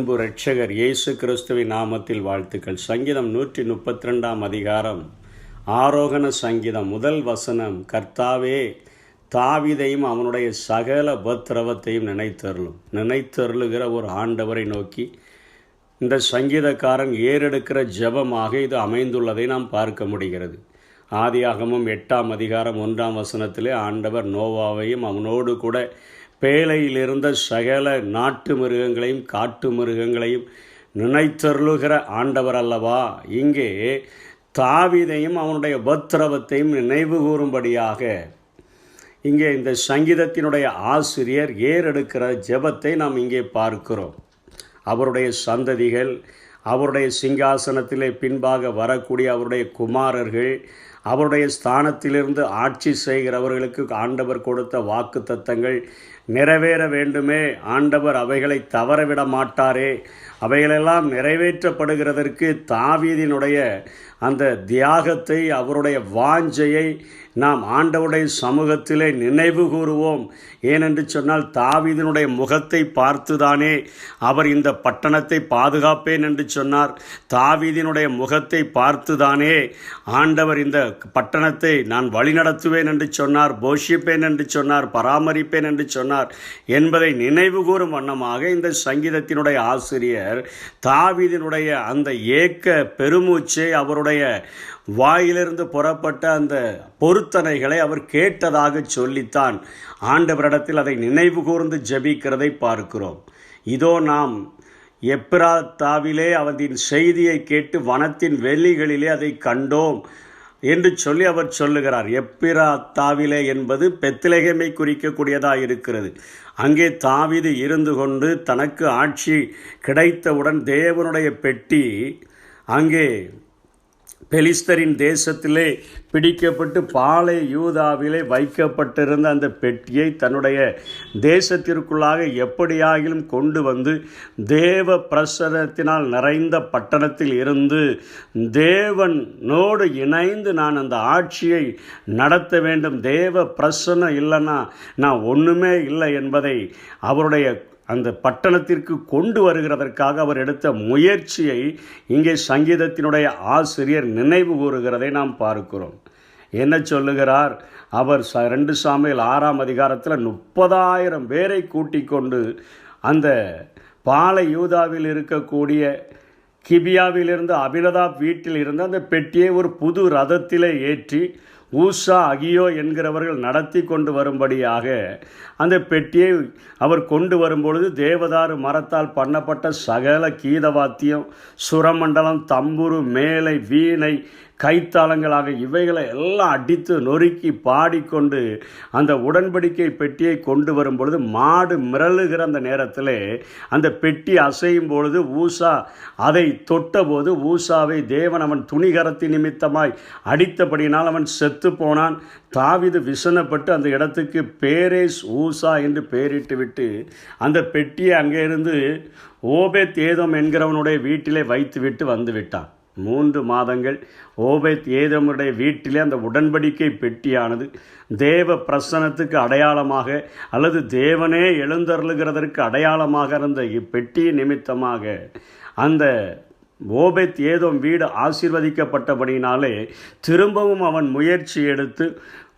அன்பு இரட்சகர் இயேசு கிறிஸ்துவின் நாமத்தில் வாழ்த்துக்கள். சங்கீதம் 132 அதிகாரம் ஆரோகண சங்கீதம் முதல் வசனம். கர்த்தாவே, தாவீதையும் அவனுடைய சகல உபத்திரவத்தையும் நினைத்தருளுகிற ஒரு ஆண்டவரை நோக்கி இந்த சங்கீதக்காரன் ஏறெடுக்கிற ஜெபமாக இது அமைந்துள்ளதை நாம் பார்க்க முடிகிறது. ஆதியாகமம் 8 அதிகாரம் 1 வசனத்திலே ஆண்டவர் நோவாவையும் அவனோடு கூட பேழையில் இருந்த சகல நாட்டு மிருகங்களையும் காட்டு மிருகங்களையும் நினைத்தருளுகிற ஆண்டவர் அல்லவா. இங்கே தாவீதையும் அவனுடைய உபத்திரவத்தையும் நினைவு கூறும்படியாக இங்கே இந்த சங்கீதத்தினுடைய ஆசிரியர் ஏறெடுக்கிற ஜெபத்தை நாம் இங்கே பார்க்கிறோம். அவருடைய சந்ததிகள், அவருடைய சிங்காசனத்திலே பின்பாக வரக்கூடிய அவருடைய குமாரர்கள், அவருடைய ஸ்தானத்திலிருந்து ஆட்சி செய்கிறவர்களுக்கு ஆண்டவர் கொடுத்த வாக்கு தத்தங்கள் நிறைவேற வேண்டுமே. ஆண்டவர் அவைகளை தவறவிட மாட்டாரே. அவைகளெல்லாம் நிறைவேற்றப்படுகிறதற்கு தாவீதினுடைய அந்த தியாகத்தை, அவருடைய வாஞ்சையை நாம் ஆண்டவருடைய சமூகத்திலே நினைவு கூறுவோம். ஏனென்று சொன்னால் தாவீதினுடைய முகத்தை பார்த்துதானே அவர் இந்த பட்டணத்தை பாதுகாப்பேன் என்று சொன்னார். தாவீதினுடைய முகத்தை பார்த்துதானே ஆண்டவர் இந்த பட்டணத்தை நான் வழிநடத்துவேன் என்று சொன்னார், போஷிப்பேன் என்று சொன்னார், பராமரிப்பேன் என்று சொன்னார் என்பதை நினைவு கூறும் வண்ணமாக இந்த சங்கீதத்தினுடைய ஆசிரியர் தாவீதினுடைய அந்த ஏக்க பெருமூச்சை, அவருடைய வாயிலிருந்து புறப்பட்ட அந்த பொருத்தனைகளை அவர் கேட்டதாக சொல்லித்தான் ஆண்டவரிடத்தில் அதை நினைவு கூர்ந்து ஜெபிக்கிறதை பார்க்கிறோம். இதோ நாம் எப்பிராத்தாவிலே அவரின் செய்தியை கேட்டு வனத்தின் வெளிகளிலே அதை கண்டோம் என்று சொல்லி அவர் சொல்லுகிறார். எப்பிராத்தாவிலே என்பது பெத்லெகேமை குறிக்கக்கூடியதாக இருக்கிறது. அங்கே தாவீது இருந்து கொண்டு தனக்கு ஆட்சி கிடைத்தவுடன் தேவனுடைய பெட்டி அங்கே பெலிஸ்தரின் தேசத்திலே பிடிக்கப்பட்டு பாலை யூதாவிலே வைக்கப்பட்டிருந்த அந்த பெட்டியை தன்னுடைய தேசத்திற்குள்ளாக எப்படியாகிலும் கொண்டு வந்து தேவ பிரசன்னத்தினால் நிறைந்த பட்டணத்தில் இருந்து தேவனோடு இணைந்து நான் அந்த ஆட்சியை நடத்த வேண்டும். தேவ பிரசன்னம் இல்லைன்னா நான் ஒன்றுமே இல்லை என்பதை அவருடைய அந்த பட்டணத்திற்கு கொண்டு வருகிறதற்காக அவர் எடுத்த முயற்சியை இங்கே சங்கீதத்தினுடைய ஆசிரியர் நினைவு கூறுகிறதை நாம் பார்க்கிறோம். என்ன சொல்லுகிறார் அவர்? 2 சாமுவேல் 6 அதிகாரத்தில் 30,000 பேரை கூட்டிக் கொண்டு அந்த பாலை யூதாவில் இருக்கக்கூடிய கிபியாவிலிருந்து அபினதாப் வீட்டில் இருந்து அந்த பெட்டியை ஒரு புது ரதத்திலே ஏற்றி ஊசா அகியோ என்கிறவர்கள் நடத்தி கொண்டு வரும்படியாக அந்த பெட்டியை அவர் கொண்டு வரும்பொழுது தேவதாரு மரத்தால் பண்ணப்பட்ட சகல கீதவாத்தியம், சுரமண்டலம், தம்புரு, மேலை, வீணை, கைத்தாளங்களாக இவைகளை எல்லாம் அடித்து நொறுக்கி பாடிக்கொண்டு அந்த உடன்படிக்கை பெட்டியை கொண்டு வரும் பொழுது மாடு மிரளுகிற அந்த நேரத்தில் அந்த பெட்டி அசையும் பொழுது ஊசா அதை தொட்டபோது ஊசாவை தேவன் அவன் துணிகரத்தின் நிமித்தமாய் அடித்தபடினால் அவன் செத்து போனான். தாவீது விசனப்பட்டு அந்த இடத்துக்கு பேரேஸ் ஊசா என்று பெயரிட்டு விட்டு அந்த பெட்டியை அங்கே இருந்து ஓபேத் ஏதோம் என்கிறவனுடைய வீட்டிலே வைத்து விட்டு வந்து விட்டான். 3 மாதங்கள் ஓபேத் ஏதோமுடைய வீட்டிலே அந்த உடன்படிக்கை பெட்டியானது தேவ பிரசன்னத்துக்கு அடையாளமாக அல்லது தேவனே எழுந்தருளுகிறதற்கு அடையாளமாக இருந்த இப்பெட்டியின் நிமித்தமாக அந்த ஓபேத் ஏதோம் வீடு ஆசீர்வதிக்கப்பட்டபடினாலே திரும்பவும் அவன் முயற்சி எடுத்து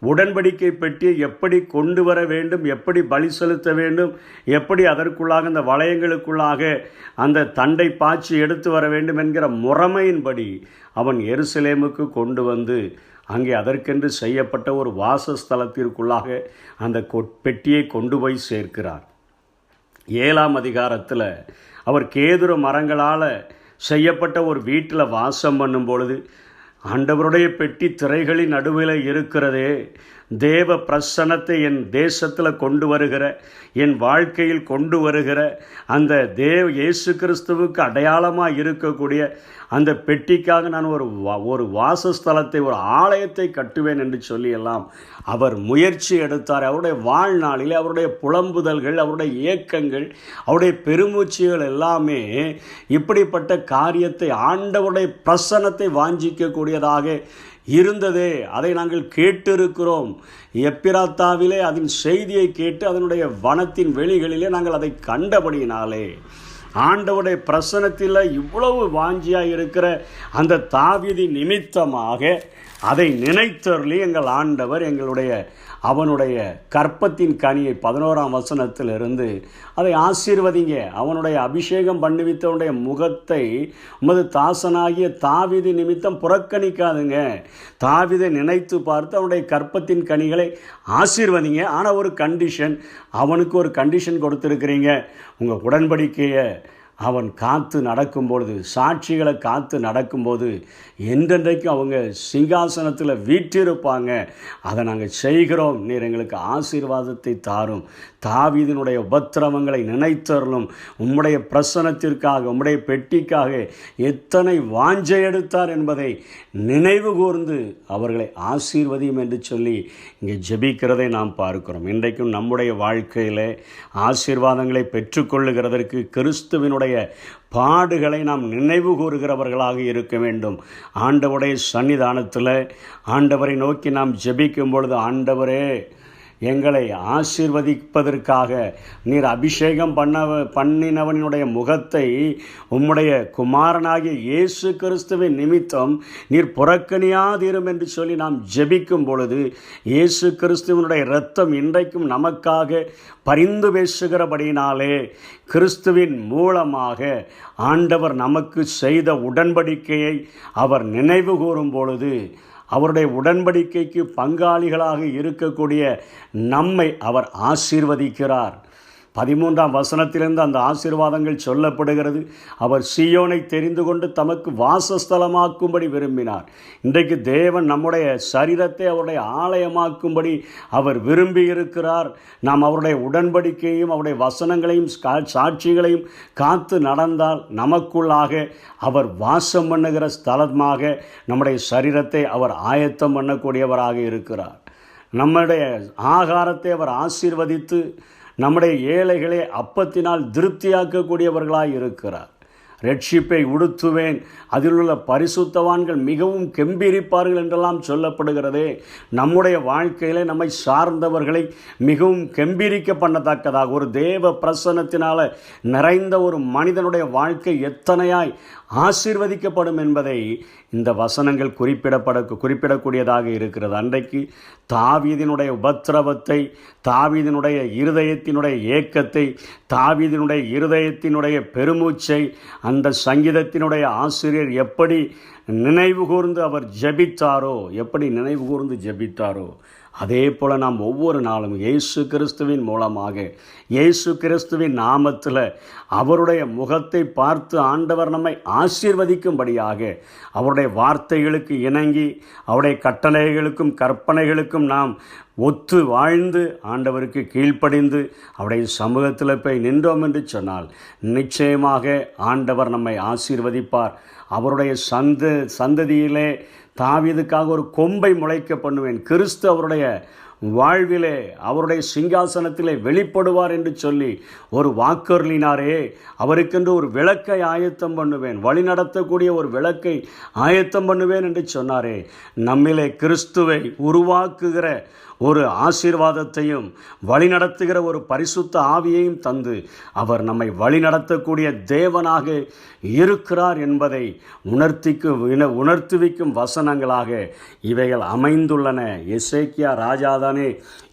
உடன்படிக்கை பெட்டியை எப்படி கொண்டு வர வேண்டும், எப்படி பலி செலுத்த வேண்டும், எப்படி அதற்குள்ளாக அந்த வளையங்களுக்குள்ளாக அந்த தண்டை பாய்ச்சி எடுத்து வர வேண்டும் என்கிற முறைமையின்படி அவன் எருசலேமுக்கு கொண்டு வந்து அங்கே அதற்கென்று செய்யப்பட்ட ஒரு வாசஸ்தலத்திற்குள்ளாக அந்த பெட்டியை கொண்டு போய் சேர்க்கிறார். 7 அதிகாரத்தில் அவர் கேதுரு மரங்களால் செய்யப்பட்ட ஒரு வீட்டில் வாசம் பண்ணும் பொழுது ஆண்டவருடைய பெட்டி திரைகளின் நடுவில் இருக்கிறதே, தேவ பிரசன்னத்தை என் தேசத்தில் கொண்டு வருகிற, என் வாழ்க்கையில் கொண்டு வருகிற அந்த இயேசு கிறிஸ்துவுக்கு அடையாளமாக இருக்கக்கூடிய அந்த பெட்டிக்காக நான் ஒரு வாசஸ்தலத்தை, ஒரு ஆலயத்தை கட்டுவேன் என்று சொல்லியெல்லாம் அவர் முயற்சி எடுத்தார். அவருடைய வாழ்நாளிலே அவருடைய புலம்புதல்கள், அவருடைய ஏக்கங்கள், அவருடைய பெருமூச்சுகள் எல்லாமே இப்படிப்பட்ட காரியத்தை, ஆண்டவருடைய பிரசன்னத்தை வாஞ்சிக்கக்கூடியதாக இருந்ததே. அதை நாங்கள் கேட்டிருக்கிறோம். எப்பிராத்தாவிலே அதன் செய்தியை கேட்டு அதனுடைய வனத்தின் வெளிகளிலே நாங்கள் அதை கண்டபடியினாலே ஆண்டவருடைய பிரசன்னத்தில் இவ்வளவு வாஞ்சியாக இருக்கிற அந்த தாவீது நிமித்தமாக அதை நினைத்தருளி எங்கள் ஆண்டவர் அவனுடைய கற்பத்தின் கனியை 11ஆம் வசனத்திலிருந்து அதை ஆசீர்வதிங்க. அவனுடைய அபிஷேகம் பண்ணுவித்தவனுடைய முகத்தை உமது தாசனாகிய தாவீது நிமித்தம் புறக்கணிக்காதுங்க. தாவீதை நினைத்து பார்த்து அவனுடைய கற்பத்தின் கனிகளை ஆசீர்வதிங்க. ஆனால் ஒரு கண்டிஷன், அவனுக்கு ஒரு கண்டிஷன் கொடுத்துருக்கிறீங்க. உங்கள் உடன்படிக்கையை அவன் காத்து நடக்கும்பொழுது, சாட்சிகளை காத்து நடக்கும்போது என்றென்றைக்கும் அவங்க சிங்காசனத்தில் வீற்றிருப்பாங்க. அதை நாங்கள் செய்கிறோம், நீர் எங்களுக்கு ஆசீர்வாதத்தை தாரும். தாவீதினுடைய உபத்திரவங்களை நினைத்தருளும். உம்முடைய பிரசனத்திற்காக, உம்முடைய பெட்டிக்காக எத்தனை வாஞ்சை எடுத்தார் என்பதை நினைவு கூர்ந்து அவர்களை ஆசீர்வதியும் என்று சொல்லி இங்கே ஜெபிக்கிறதை நாம் பார்க்கிறோம். இன்றைக்கும் நம்முடைய வாழ்க்கையில் ஆசீர்வாதங்களை பெற்றுக்கொள்ளுகிறதற்கு கிறிஸ்துவினுடைய பாடுகளை நாம் நினைவு கூறுகிறவர்களாக இருக்க வேண்டும். ஆண்டவருடைய சன்னிதானத்தில் ஆண்டவரை நோக்கி நாம் ஜெபிக்கும் பொழுது, ஆண்டவரே எங்களை ஆசீர்வதிப்பதற்காக நீர் அபிஷேகம் பண்ணினவனுடைய முகத்தை உம்முடைய குமாரனாகிய இயேசு கிறிஸ்துவின் நிமித்தம் நீர் புறக்கணியாதீரும் என்று சொல்லி நாம் ஜெபிக்கும் பொழுது, இயேசு கிறிஸ்துவனுடைய இரத்தம் இன்றைக்கும் நமக்காக பரிந்து பேசுகிறபடினாலே கிறிஸ்துவின் மூலமாக ஆண்டவர் நமக்கு செய்த உடன்படிக்கையை அவர் நினைவு கூறும் பொழுது, அவருடைய உடன்படிக்கைக்கு பங்காளிகளாக இருக்கக்கூடிய நம்மை அவர் ஆசீர்வதிக்கிறார். 13ஆம் வசனத்திலிருந்து அந்த ஆசீர்வாதங்கள் சொல்லப்படுகிறது. அவர் சீயோனை தெரிந்து கொண்டு தமக்கு வாசஸ்தலமாக்கும்படி விரும்பினார். இன்றைக்கு தேவன் நம்முடைய சரீரத்தை அவருடைய ஆலயமாக்கும்படி அவர் விரும்பி இருக்கிறார். நாம் அவருடைய உடன்படிக்கையும் அவருடைய வசனங்களையும் சாட்சிகளையும் காத்து நடந்தால் நமக்குள்ளாக அவர் வாசம் பண்ணுகிற ஸ்தலமாக நம்முடைய சரீரத்தை அவர் ஆயத்தம் பண்ணக்கூடியவராக இருக்கிறார். நம்முடைய ஆகாரத்தை அவர் ஆசீர்வதித்து நம்முடைய ஏழைகளை அப்பத்தினால் திருப்தியாக்கக்கூடியவர்களாக இருக்கிறார். ரட்சிப்பை உடுத்துவேன், அதில் உள்ள பரிசுத்தவான்கள் மிகவும் கெம்பீரிப்பார்கள் என்றெல்லாம் சொல்லப்படுகிறதே. நம்முடைய வாழ்க்கையில் நம்மை சார்ந்தவர்களை மிகவும் கெம்பீரிக்க பண்ணத்தக்கதாக ஒரு தேவ பிரசன்னத்தினால் நிறைந்த ஒரு மனிதனுடைய வாழ்க்கை எத்தனையாய் ஆசீர்வதிக்கப்படும் என்பதை இந்த வசனங்கள் குறிப்பிடக்கூடியதாக இருக்கிறது. அன்றைக்கு தாவீதினுடைய உபத்திரவத்தை, தாவீதினுடைய இருதயத்தினுடைய ஏக்கத்தை, தாவீதினுடைய இருதயத்தினுடைய பெருமூச்சை அந்த சங்கீதத்தினுடைய ஆசிரியர் எப்படி நினைவு கூர்ந்து அவர் ஜெபித்தாரோ, அதே போல் நாம் ஒவ்வொரு நாளும் இயேசு கிறிஸ்துவின் மூலமாக, இயேசு கிறிஸ்துவின் நாமத்தில் அவருடைய முகத்தை பார்த்து ஆண்டவர் நம்மை ஆசீர்வதிக்கும்படியாக அவருடைய வார்த்தைகளுக்கு இணங்கி அவருடைய கட்டளைகளுக்கும் கற்பனைகளுக்கும் நாம் ஒத்து வாழ்ந்து ஆண்டவருக்கு கீழ்ப்படிந்து அவருடைய சமூகத்தில் போய் நின்றோம் என்று சொன்னால் நிச்சயமாக ஆண்டவர் நம்மை ஆசீர்வதிப்பார். அவருடைய சந்ததியிலே தாவீதுக்காக ஒரு கொம்பை முளைக்க பண்ணுவேன், கிறிஸ்து அவருடைய வாழ்விலே அவருடைய சிங்காசனத்திலே வெளிப்படுவார் என்று சொல்லி ஒரு வாக்கருளினாரே. அவருக்கென்று ஒரு விளக்கை ஆயத்தம் பண்ணுவேன், வழி நடத்தக்கூடிய ஒரு விளக்கை ஆயத்தம் பண்ணுவேன் என்று சொன்னாரே. நம்மிலே கிறிஸ்துவை உருவாக்குகிற ஒரு ஆசீர்வாதத்தையும் வழிநடத்துகிற ஒரு பரிசுத்த ஆவியையும் தந்து அவர் நம்மை வழிநடத்தக்கூடிய தேவனாக இருக்கிறார் என்பதை உணர்த்துவிக்கும் வசனங்களாக இவைகள் அமைந்துள்ளன. எசேக்கியா ராஜாதானே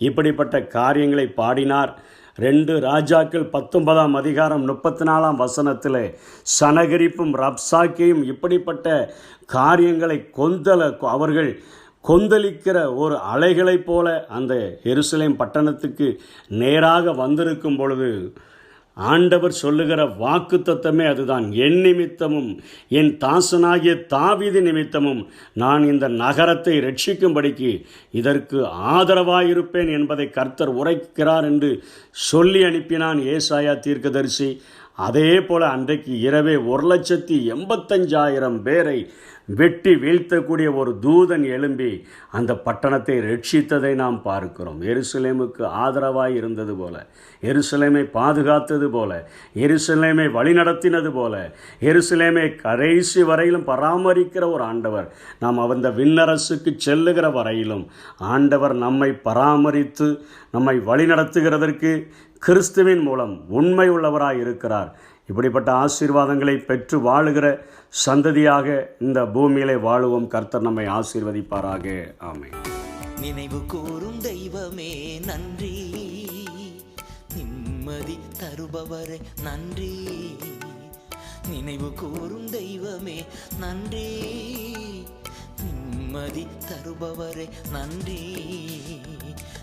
இப்படிப்பட்ட காரியங்களை பாடினார். 2 ராஜாக்கள் 19ஆம் அதிகாரம் 34ஆம் வசனத்தில் சனகரிப்பும் ரப்சாக்கியும் இப்படிப்பட்ட காரியங்களை அவர்கள் கொந்தளிக்கிற ஒரு அலைகளைப் போல அந்த எருசலேம் பட்டணத்துக்கு நேராக வந்திருக்கும் பொழுது ஆண்டவர் சொல்லுகிற வாக்கு தத்தமே அதுதான். என் நிமித்தமும் என் தாசனாகிய தாவீது நிமித்தமும் நான் இந்த நகரத்தை ரட்சிக்கும்படிக்கு இதற்கு ஆதரவாயிருப்பேன் என்பதை கர்த்தர் உரைக்கிறார் என்று சொல்லி அனுப்பினான் ஏசாயா தீர்க்கதரிசி. அதே போல் அன்றைக்கு இரவே 1,85,000 பேரை வெட்டி வீழ்த்தக்கூடிய ஒரு தூதன் எழும்பி அந்த பட்டணத்தை ரட்சித்ததை நாம் பார்க்கிறோம். எருசலேமுக்கு ஆதரவாய் இருந்தது போல, எருசலேமை பாதுகாத்தது போல, எருசலேமை வழிநடத்தினது போல, எருசலேமை கடைசி வரையிலும் பராமரிக்கிற ஒரு ஆண்டவர், நாம் அந்த விண்ணரசுக்கு செல்லுகிற வரையிலும் ஆண்டவர் நம்மை பராமரித்து நம்மை வழிநடத்துகிறதற்கு கிறிஸ்துவின் மூலம் உண்மை உள்ளவராய் இருக்கிறார். இப்படிப்பட்ட ஆசீர்வாதங்களை பெற்று வாழுகிற சந்ததியாக இந்த பூமியிலே வாழுவோம். கர்த்தர் நம்மை ஆசீர்வதிப்பாராக. ஆமென். நினைவு கூறும் தெய்வமே நன்றி, நிம்மதி தருபவரே நன்றி. நினைவு கூறும் தெய்வமே நன்றி, நிம்மதி தருபவரே நன்றி.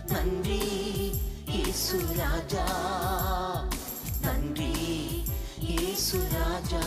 நன்றி இயேசு ராஜா, நன்றி இயேசு ராஜா.